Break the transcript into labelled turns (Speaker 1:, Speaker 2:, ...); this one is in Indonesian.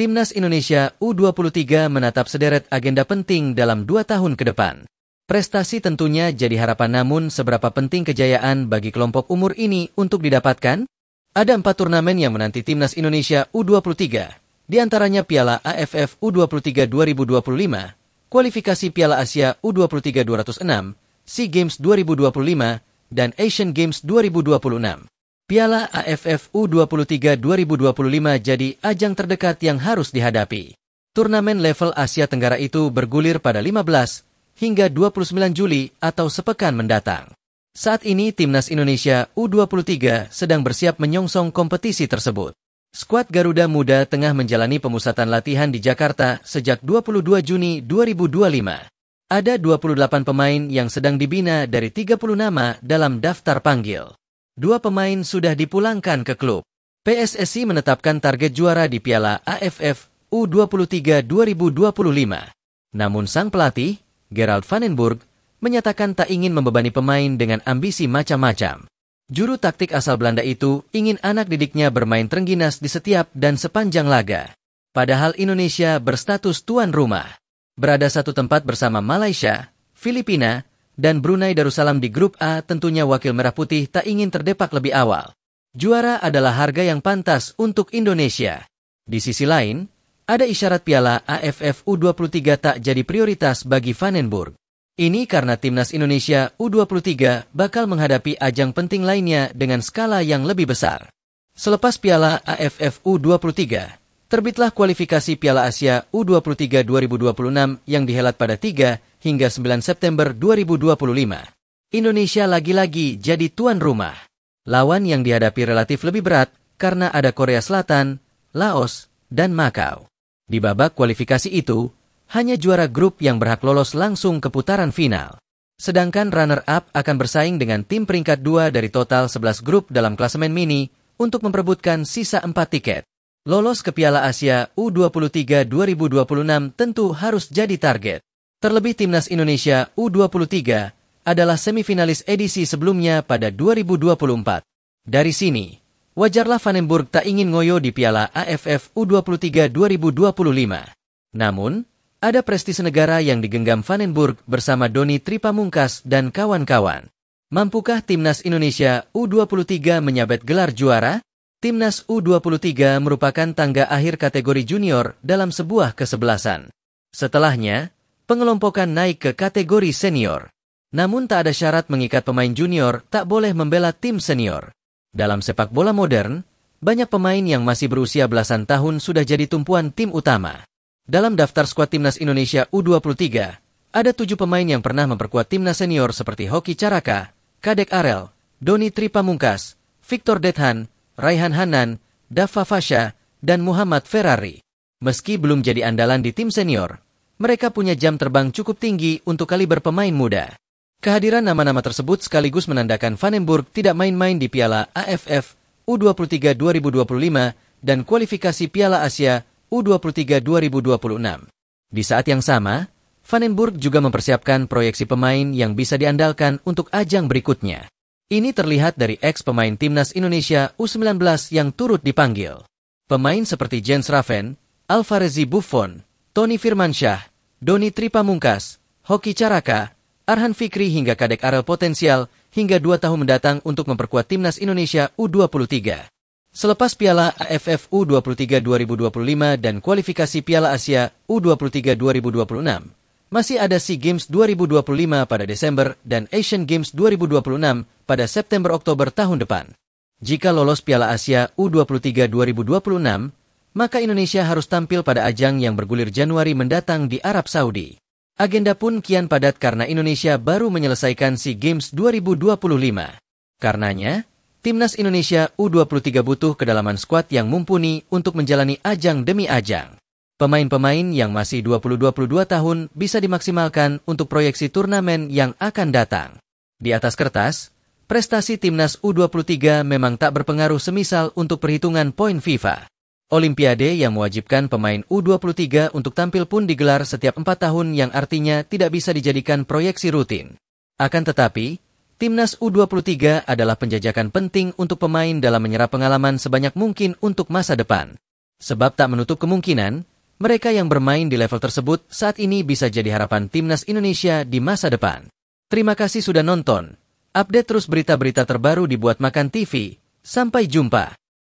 Speaker 1: Timnas Indonesia U23 menatap sederet agenda penting dalam 2 tahun ke depan. Prestasi tentunya jadi harapan, namun seberapa penting kejayaan bagi kelompok umur ini untuk didapatkan? Ada 4 turnamen yang menanti Timnas Indonesia U23, di antaranya Piala AFF U23 2025, kualifikasi Piala Asia U23 206, SEA Games 2025, dan Asian Games 2026. Piala AFF U23 2025 jadi ajang terdekat yang harus dihadapi. Turnamen level Asia Tenggara itu bergulir pada 15 hingga 29 Juli atau sepekan mendatang. Saat ini Timnas Indonesia U23 sedang bersiap menyongsong kompetisi tersebut. Skuad Garuda Muda tengah menjalani pemusatan latihan di Jakarta sejak 22 Juni 2025. Ada 28 pemain yang sedang dibina dari 30 nama dalam daftar panggil. 2 pemain sudah dipulangkan ke klub. PSSI menetapkan target juara di Piala AFF U23 2025. Namun sang pelatih, Gerald van den Burg, menyatakan tak ingin membebani pemain dengan ambisi macam-macam. Juru taktik asal Belanda itu ingin anak didiknya bermain terengginas di setiap dan sepanjang laga. Padahal Indonesia berstatus tuan rumah. Berada satu tempat bersama Malaysia, Filipina, dan Brunei Darussalam di grup A, tentunya wakil merah putih tak ingin terdepak lebih awal. Juara adalah harga yang pantas untuk Indonesia. Di sisi lain, ada isyarat Piala AFF U23 tak jadi prioritas bagi van den Burg. Ini karena Timnas Indonesia U23 bakal menghadapi ajang penting lainnya dengan skala yang lebih besar. Selepas Piala AFF U23, terbitlah kualifikasi Piala Asia U23 2026 yang dihelat pada 3 hingga 9 September 2025. Indonesia lagi-lagi jadi tuan rumah. Lawan yang dihadapi relatif lebih berat karena ada Korea Selatan, Laos, dan Makau. Di babak kualifikasi itu, hanya juara grup yang berhak lolos langsung ke putaran final. Sedangkan runner-up akan bersaing dengan tim peringkat 2 dari total 11 grup dalam klasemen mini untuk memperebutkan sisa 4 tiket. Lolos ke Piala Asia U23 2026 tentu harus jadi target. Terlebih Timnas Indonesia U23 adalah semifinalis edisi sebelumnya pada 2024. Dari sini, wajarlah van den Burg tak ingin ngoyo di Piala AFF U23 2025. Namun, ada prestise negara yang digenggam van den Burg bersama Doni Tripamungkas dan kawan-kawan. Mampukah Timnas Indonesia U23 menyabet gelar juara? Timnas U23 merupakan tangga akhir kategori junior dalam sebuah kesebelasan. Setelahnya, pengelompokan naik ke kategori senior. Namun tak ada syarat mengikat pemain junior tak boleh membela tim senior. Dalam sepak bola modern, banyak pemain yang masih berusia belasan tahun sudah jadi tumpuan tim utama. Dalam daftar skuad Timnas Indonesia U23, ada 7 pemain yang pernah memperkuat timnas senior seperti Hoki Caraka, Kadek Arel, Doni Tripamungkas, Victor Dethan, Raihan Hanan, Dava Fasha, dan Muhammad Ferrari. Meski belum jadi andalan di tim senior, mereka punya jam terbang cukup tinggi untuk kaliber pemain muda. Kehadiran nama-nama tersebut sekaligus menandakan van den Burg tidak main-main di Piala AFF U23 2025 dan kualifikasi Piala Asia U23 2026. Di saat yang sama, van den Burg juga mempersiapkan proyeksi pemain yang bisa diandalkan untuk ajang berikutnya. Ini terlihat dari ex-pemain Timnas Indonesia U19 yang turut dipanggil. Pemain seperti Jens Raven, Alvarezi Buffon, Tony Firmansyah, Doni Tripamungkas, Hoki Caraka, Arhan Fikri hingga Kadek Arel potensial hingga 2 tahun mendatang untuk memperkuat Timnas Indonesia U23. Selepas Piala AFF U23 2025 dan kualifikasi Piala Asia U23 2026, masih ada SEA Games 2025 pada Desember dan Asian Games 2026 pada September-Oktober tahun depan. Jika lolos Piala Asia U23 2026, maka Indonesia harus tampil pada ajang yang bergulir Januari mendatang di Arab Saudi. Agenda pun kian padat karena Indonesia baru menyelesaikan SEA Games 2025. Karenanya, Timnas Indonesia U23 butuh kedalaman skuad yang mumpuni untuk menjalani ajang demi ajang. Pemain-pemain yang masih 20-22 tahun bisa dimaksimalkan untuk proyeksi turnamen yang akan datang. Di atas kertas, prestasi Timnas U23 memang tak berpengaruh semisal untuk perhitungan poin FIFA. Olimpiade yang mewajibkan pemain U23 untuk tampil pun digelar setiap 4 tahun yang artinya tidak bisa dijadikan proyeksi rutin. Akan tetapi, Timnas U23 adalah penjajakan penting untuk pemain dalam menyerap pengalaman sebanyak mungkin untuk masa depan. Sebab tak menutup kemungkinan, mereka yang bermain di level tersebut saat ini bisa jadi harapan timnas Indonesia di masa depan. Terima kasih sudah nonton. Update terus berita-berita terbaru di Buat Makan TV. Sampai jumpa.